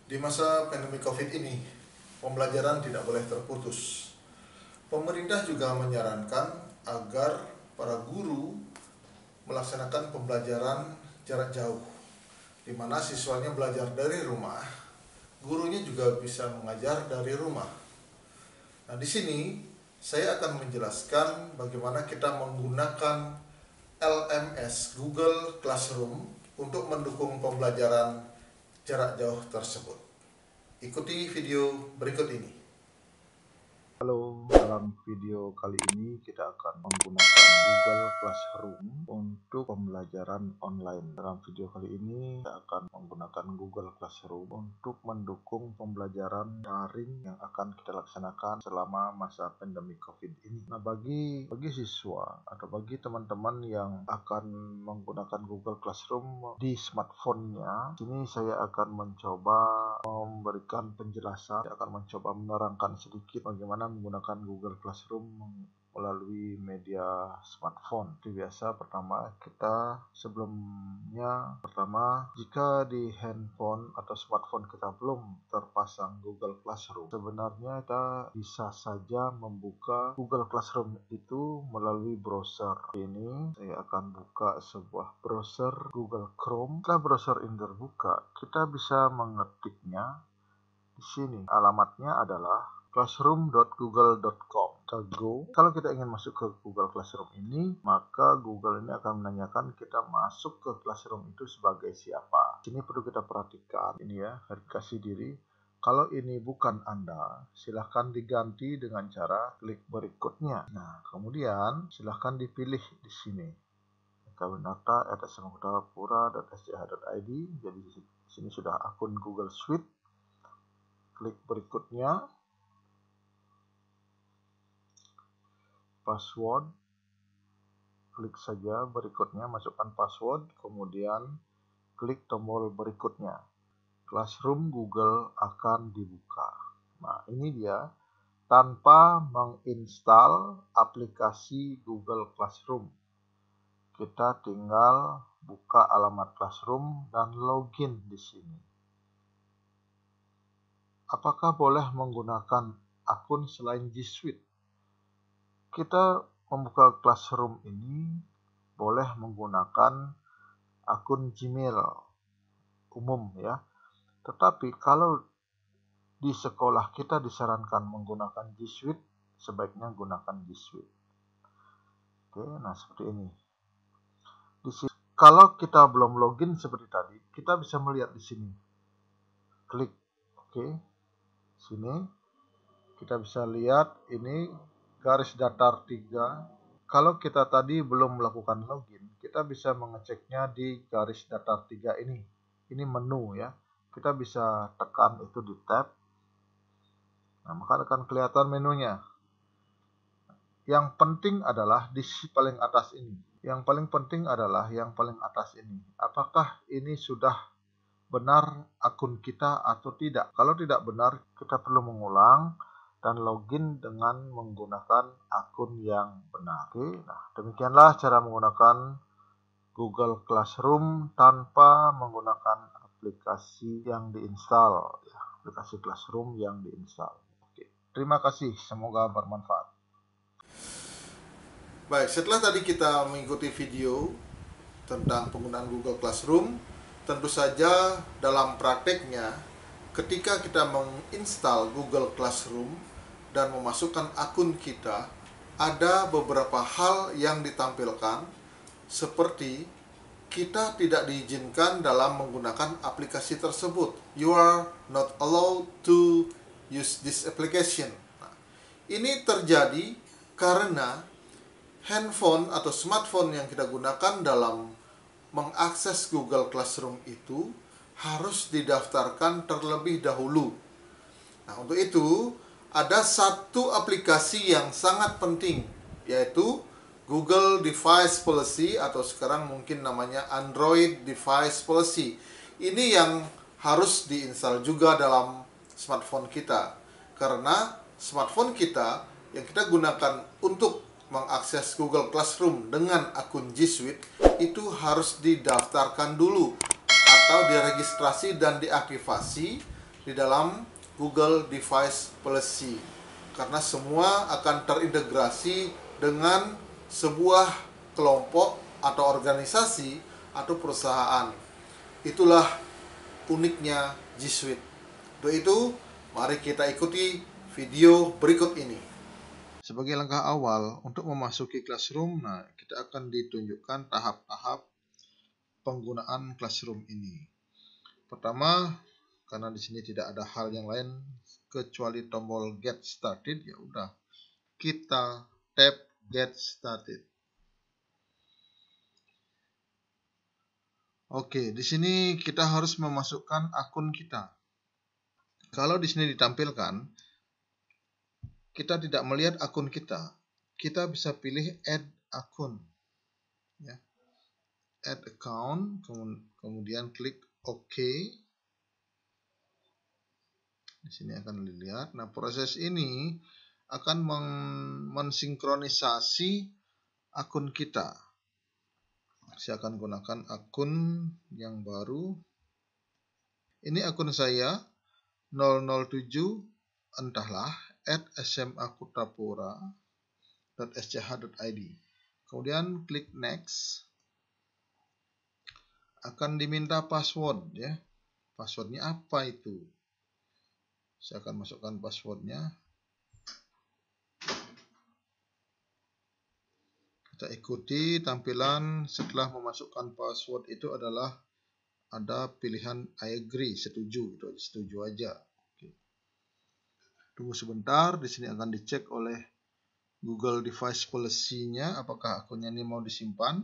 Di masa pandemi COVID ini, pembelajaran tidak boleh terputus. Pemerintah juga menyarankan agar para guru melaksanakan pembelajaran jarak jauh, di mana siswanya belajar dari rumah, gurunya juga bisa mengajar dari rumah. Nah, di sini saya akan menjelaskan bagaimana kita menggunakan LMS Google Classroom untuk mendukung pembelajaran jarak jauh tersebut. Ikuti video berikut ini. Halo, dalam video kali ini kita akan menggunakan Google Classroom untuk pembelajaran online. Dalam video kali ini kita akan menggunakan Google Classroom untuk mendukung pembelajaran daring yang akan kita laksanakan selama masa pandemi COVID ini. Nah, bagi siswa atau bagi teman-teman yang akan menggunakan Google Classroom di smartphone-nya, ini saya akan mencoba memberikan penjelasan, saya akan mencoba menerangkan sedikit bagaimana menggunakan Google Classroom melalui media smartphone. Seperti biasa, jika di handphone atau smartphone kita belum terpasang Google Classroom, sebenarnya kita bisa saja membuka Google Classroom itu melalui browser. Ini saya akan buka sebuah browser Google Chrome. Setelah browser ini terbuka, kita bisa mengetiknya. Di sini alamatnya adalah classroom.google.com. Kalau kita ingin masuk ke Google Classroom ini, maka Google ini akan menanyakan kita masuk ke Classroom itu sebagai siapa. Sini perlu kita perhatikan, ini ya, verifikasi diri. Kalau ini bukan Anda, silahkan diganti dengan cara klik berikutnya. Nah, kemudian silahkan dipilih di sini. kawinata@smkutapura.sch.id. Jadi di sini sudah akun Google Suite. Klik berikutnya, password, klik saja berikutnya, masukkan password, kemudian klik tombol berikutnya. Classroom Google akan dibuka. Nah, ini dia, tanpa menginstal aplikasi Google Classroom. Kita tinggal buka alamat Classroom dan login di sini. Apakah boleh menggunakan akun selain G Suite? Kita membuka Classroom ini boleh menggunakan akun Gmail umum ya. Tetapi kalau di sekolah kita disarankan menggunakan G Suite, sebaiknya gunakan G Suite. Oke, nah seperti ini. Kalau kita belum login seperti tadi, kita bisa melihat di sini. Klik, oke. Sini kita bisa lihat ini garis datar 3. Kalau kita tadi belum melakukan login, kita bisa mengeceknya di garis datar 3 ini. Ini menu ya. Kita bisa tekan itu di tab. Nah, maka akan kelihatan menunya. Yang penting adalah di paling atas ini. Yang paling penting adalah yang paling atas ini. Apakah ini sudah benar akun kita atau tidak? Kalau tidak benar, kita perlu mengulang dan login dengan menggunakan akun yang benar. Oke, nah demikianlah cara menggunakan Google Classroom tanpa menggunakan aplikasi yang diinstal, ya, aplikasi Classroom yang diinstal. Oke, terima kasih, semoga bermanfaat. Baik, setelah tadi kita mengikuti video tentang penggunaan Google Classroom, tentu saja dalam prakteknya ketika kita menginstal Google Classroom dan memasukkan akun kita, ada beberapa hal yang ditampilkan seperti kita tidak diizinkan dalam menggunakan aplikasi tersebut. You are not allowed to use this application. Nah, ini terjadi karena handphone atau smartphone yang kita gunakan dalam mengakses Google Classroom itu harus didaftarkan terlebih dahulu. Nah, untuk itu ada satu aplikasi yang sangat penting, yaitu Google Device Policy atau sekarang mungkin namanya Android Device Policy. Ini yang harus diinstal juga dalam smartphone kita, karena smartphone kita yang kita gunakan untuk mengakses Google Classroom dengan akun G Suite itu harus didaftarkan dulu atau diregistrasi dan diaktifasi di dalam Google Device Policy, karena semua akan terintegrasi dengan sebuah kelompok atau organisasi atau perusahaan. Itulah uniknya G Suite. Untuk itu, mari kita ikuti video berikut ini. Sebagai langkah awal untuk memasuki Classroom, kita akan ditunjukkan tahap-tahap penggunaan Classroom ini. Pertama, karena di sini tidak ada hal yang lain kecuali tombol Get Started, ya udah kita tap Get Started. Oke, di sini kita harus memasukkan akun kita. Kalau di sini ditampilkan, kita tidak melihat akun kita. Kita bisa pilih Add Akun, ya. Add Account, kemudian klik OK. Di sini akan dilihat. Nah, proses ini akan mensinkronisasi akun kita. Saya akan gunakan akun yang baru. Ini akun saya 007 entahlah @smakutapura.sch.id. Kemudian klik next. Akan diminta password, ya. Passwordnya apa itu? Saya akan masukkan passwordnya. Kita ikuti tampilan setelah memasukkan password itu adalah ada pilihan I agree, setuju, itu setuju aja. Oke. Tunggu sebentar, di sini akan dicek oleh Google Device Policy-nya apakah akunnya ini mau disimpan.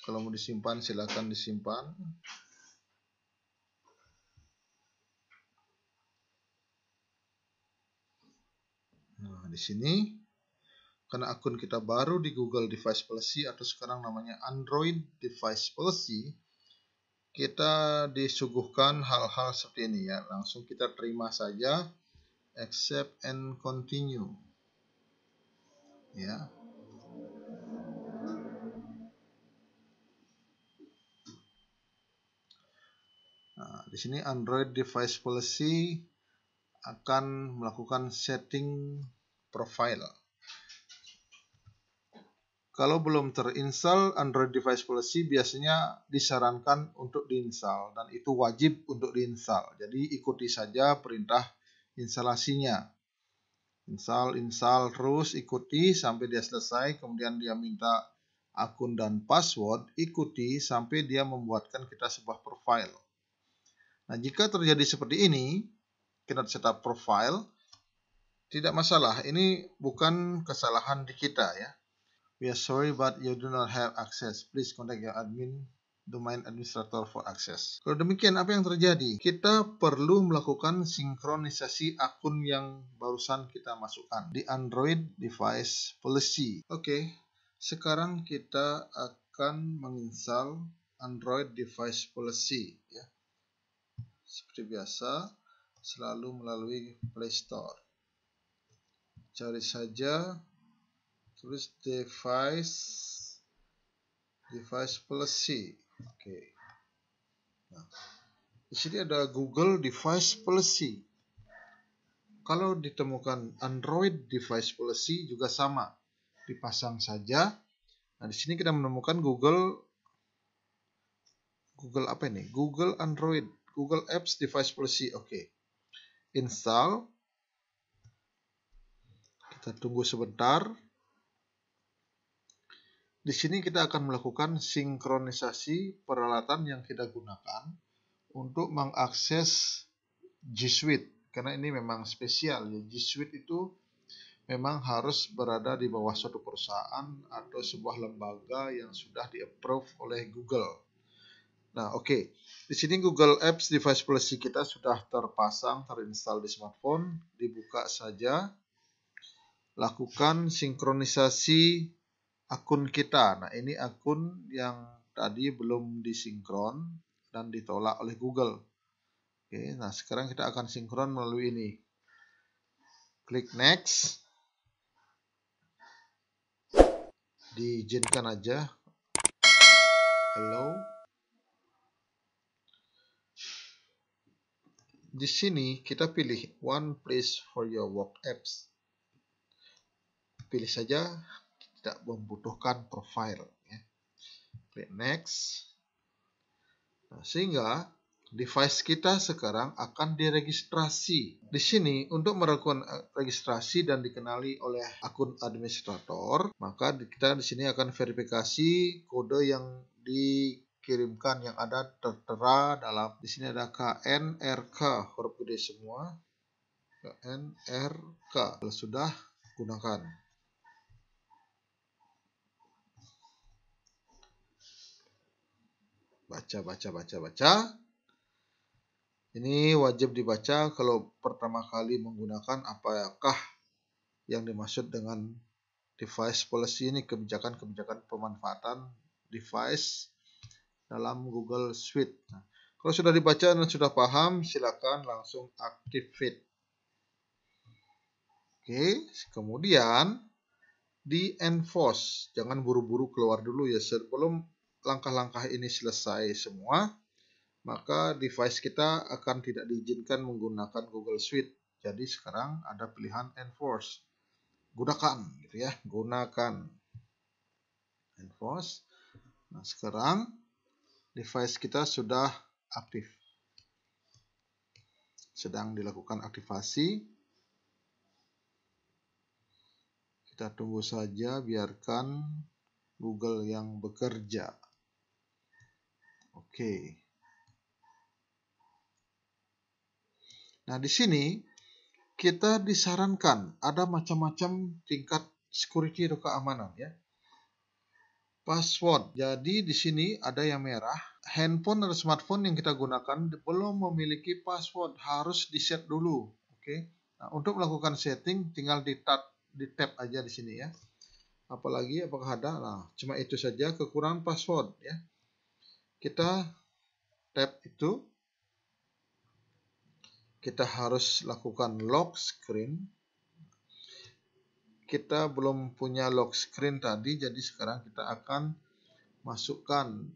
Kalau mau disimpan silakan disimpan. Nah, di sini karena akun kita baru di Google Device Policy atau sekarang namanya Android Device Policy, kita disuguhkan hal-hal seperti ini, ya. Langsung kita terima saja, accept and continue, ya. Nah, di sini Android Device Policy akan melakukan setting profile. Kalau belum terinstall Android Device Policy, biasanya disarankan untuk diinstal, dan itu wajib untuk diinstal. Jadi ikuti saja perintah instalasinya. Install terus, ikuti sampai dia selesai, kemudian dia minta akun dan password, ikuti sampai dia membuatkan kita sebuah profile. Nah, jika terjadi seperti ini, kita setup profile, tidak masalah, ini bukan kesalahan di kita, ya. We are sorry but you do not have access. Please contact your domain administrator for access. Kalau demikian, apa yang terjadi? Kita perlu melakukan sinkronisasi akun yang barusan kita masukkan di Android Device Policy. Oke, sekarang kita akan menginstal Android Device Policy, ya. Seperti biasa, selalu melalui Play Store. Cari saja, tulis Device Policy. Oke. Nah, di sini ada Google Device Policy. Kalau ditemukan Android Device Policy juga sama, dipasang saja. Nah, di sini kita menemukan Google apa ini? Google Android, Google Apps Device Policy. Oke. Install. Kita tunggu sebentar. Di sini kita akan melakukan sinkronisasi peralatan yang kita gunakan untuk mengakses G Suite. Karena ini memang spesial, ya. G Suite itu memang harus berada di bawah suatu perusahaan atau sebuah lembaga yang sudah di-approve oleh Google. Nah, oke. Di sini Google Apps Device Policy kita sudah terpasang, terinstall di smartphone. Dibuka saja. Lakukan sinkronisasi akun kita. Nah, ini akun yang tadi belum disinkron dan ditolak oleh Google. Oke, nah sekarang kita akan sinkron melalui ini. Klik next. Diizinkan aja. Hello. Di sini kita pilih one place for your work apps. Pilih saja, tidak membutuhkan profile. Ya. Klik next. Nah, sehingga device kita sekarang akan diregistrasi. Di sini untuk melakukan registrasi dan dikenali oleh akun administrator, maka kita di sini akan verifikasi kode yang dikirimkan yang ada tertera dalam di sini ada KNRK huruf gede semua. KNRK kalau sudah gunakan. Baca. Ini wajib dibaca kalau pertama kali menggunakan apakah yang dimaksud dengan device policy ini, kebijakan-kebijakan pemanfaatan device dalam Google Suite. Nah, kalau sudah dibaca dan sudah paham, silakan langsung activate. Oke, kemudian di enforce. Jangan buru-buru keluar dulu ya, sebelum langkah-langkah ini selesai semua, maka device kita akan tidak diizinkan menggunakan Google Suite. Jadi sekarang ada pilihan enforce. Gunakan gitu ya, gunakan. Enforce. Nah, sekarang device kita sudah aktif. Sedang dilakukan aktivasi. Kita tunggu saja, biarkan Google yang bekerja. Oke. Nah, di sini kita disarankan ada macam-macam tingkat security atau keamanan ya. Password. Jadi di sini ada yang merah. Handphone atau smartphone yang kita gunakan belum memiliki password, harus di-set dulu. Oke. Nah, untuk melakukan setting tinggal di tab aja di sini ya. Apalagi apakah ada? Nah, cuma itu saja, kekurangan password ya. Kita tab itu. Kita harus lakukan lock screen. Kita belum punya lock screen tadi, jadi sekarang kita akan masukkan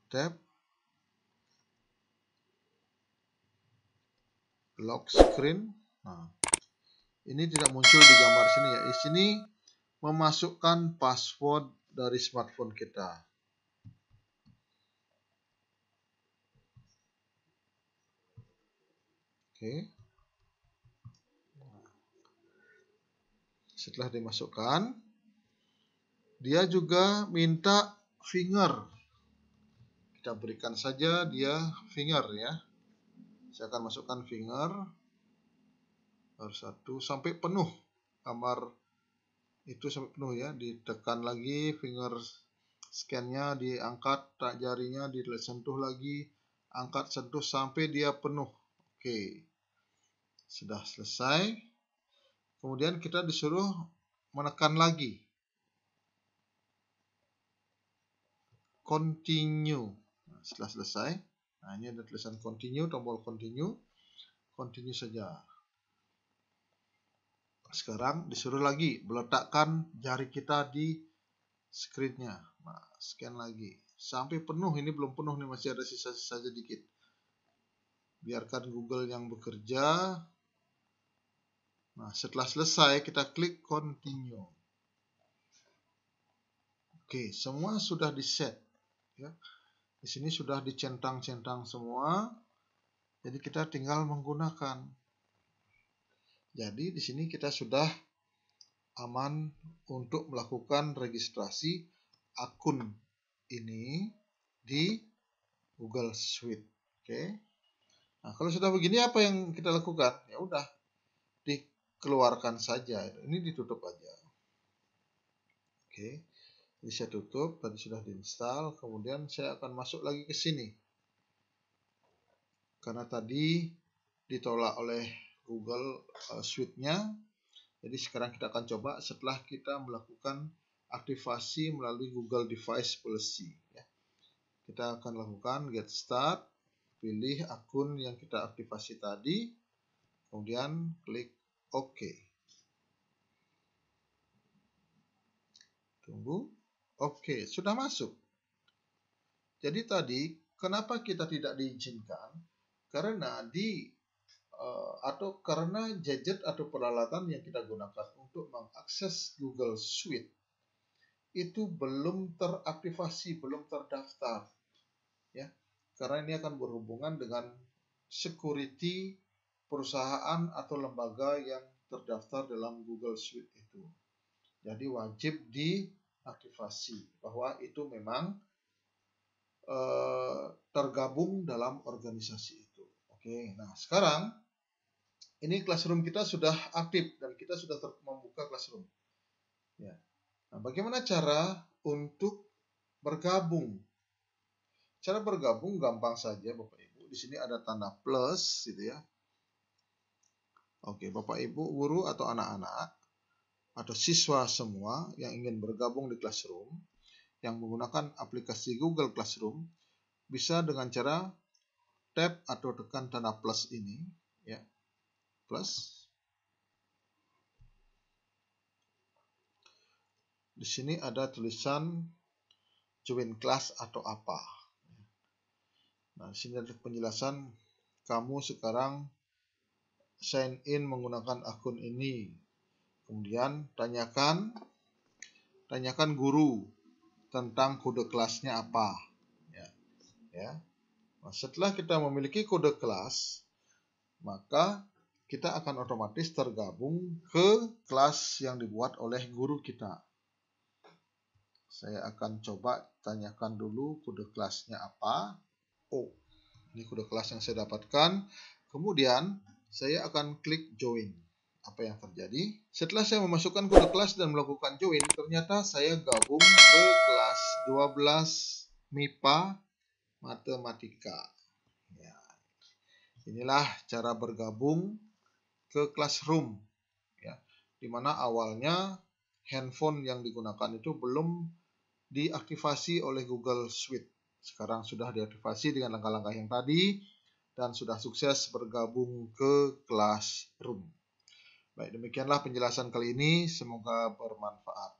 tab lock screen. Nah, ini tidak muncul di gambar sini ya. Di sini memasukkan password dari smartphone kita. Oke. Setelah dimasukkan, dia juga minta finger. Kita berikan saja dia finger ya. Saya akan masukkan finger. Harus 1 sampai penuh. Gambar itu sampai penuh ya. Ditekan lagi finger scan-nya, diangkat tak jarinya, disentuh lagi, angkat sentuh sampai dia penuh. Oke. Sudah selesai. Kemudian kita disuruh menekan lagi. Continue. Nah, setelah selesai, nah ini ada tulisan continue, tombol continue. Continue saja. Sekarang disuruh lagi meletakkan jari kita di screen-nya. Nah, scan lagi. Sampai penuh, ini belum penuh nih, masih ada sisa-sisa sedikit. Biarkan Google yang bekerja. Nah, setelah selesai kita klik continue. Oke, semua sudah di-set ya. Di sini sudah dicentang-centang semua. Jadi kita tinggal menggunakan. Jadi di sini kita sudah aman untuk melakukan registrasi akun ini di Google Suite. Oke. Nah, kalau sudah begini apa yang kita lakukan? Ya udah, dikeluarkan saja. Ini ditutup aja. Oke. Jadi saya tutup, tadi sudah diinstal, kemudian saya akan masuk lagi ke sini. Karena tadi ditolak oleh Google Suite-nya. Jadi sekarang kita akan coba setelah kita melakukan aktivasi melalui Google Device Policy. Ya. Kita akan lakukan get start, pilih akun yang kita aktivasi tadi, kemudian klik OK. Tunggu. Oke, sudah masuk. Jadi tadi kenapa kita tidak diizinkan? Karena karena gadget atau peralatan yang kita gunakan untuk mengakses Google Suite itu belum teraktivasi, belum terdaftar, ya. Karena ini akan berhubungan dengan security perusahaan atau lembaga yang terdaftar dalam Google Suite itu. Jadi wajib diaktifasi bahwa itu memang tergabung dalam organisasi itu. Oke, nah sekarang ini Classroom kita sudah aktif dan kita sudah membuka Classroom. Ya. Nah, bagaimana cara untuk bergabung? Cara bergabung gampang saja, Bapak Ibu. Di sini ada tanda plus, gitu ya. Oke, Bapak Ibu, guru atau anak-anak atau siswa semua yang ingin bergabung di Classroom, yang menggunakan aplikasi Google Classroom, bisa dengan cara tap atau tekan tanda plus ini, ya, plus. Di sini ada tulisan join class atau apa. Nah, di sini ada penjelasan kamu sekarang sign in menggunakan akun ini. Kemudian tanyakan guru tentang kode kelasnya apa. Ya. Nah, setelah kita memiliki kode kelas, maka kita akan otomatis tergabung ke kelas yang dibuat oleh guru kita. Saya akan coba tanyakan dulu kode kelasnya apa. Oh, ini kode kelas yang saya dapatkan. Kemudian saya akan klik join. Apa yang terjadi? Setelah saya memasukkan kode kelas dan melakukan join, ternyata saya gabung ke kelas 12 MIPA Matematika. Ya. Inilah cara bergabung ke Classroom, ya, dimana awalnya handphone yang digunakan itu belum diaktifasi oleh Google Suite. Sekarang sudah diaktifasi dengan langkah-langkah yang tadi dan sudah sukses bergabung ke Classroom. Baik, demikianlah penjelasan kali ini. Semoga bermanfaat.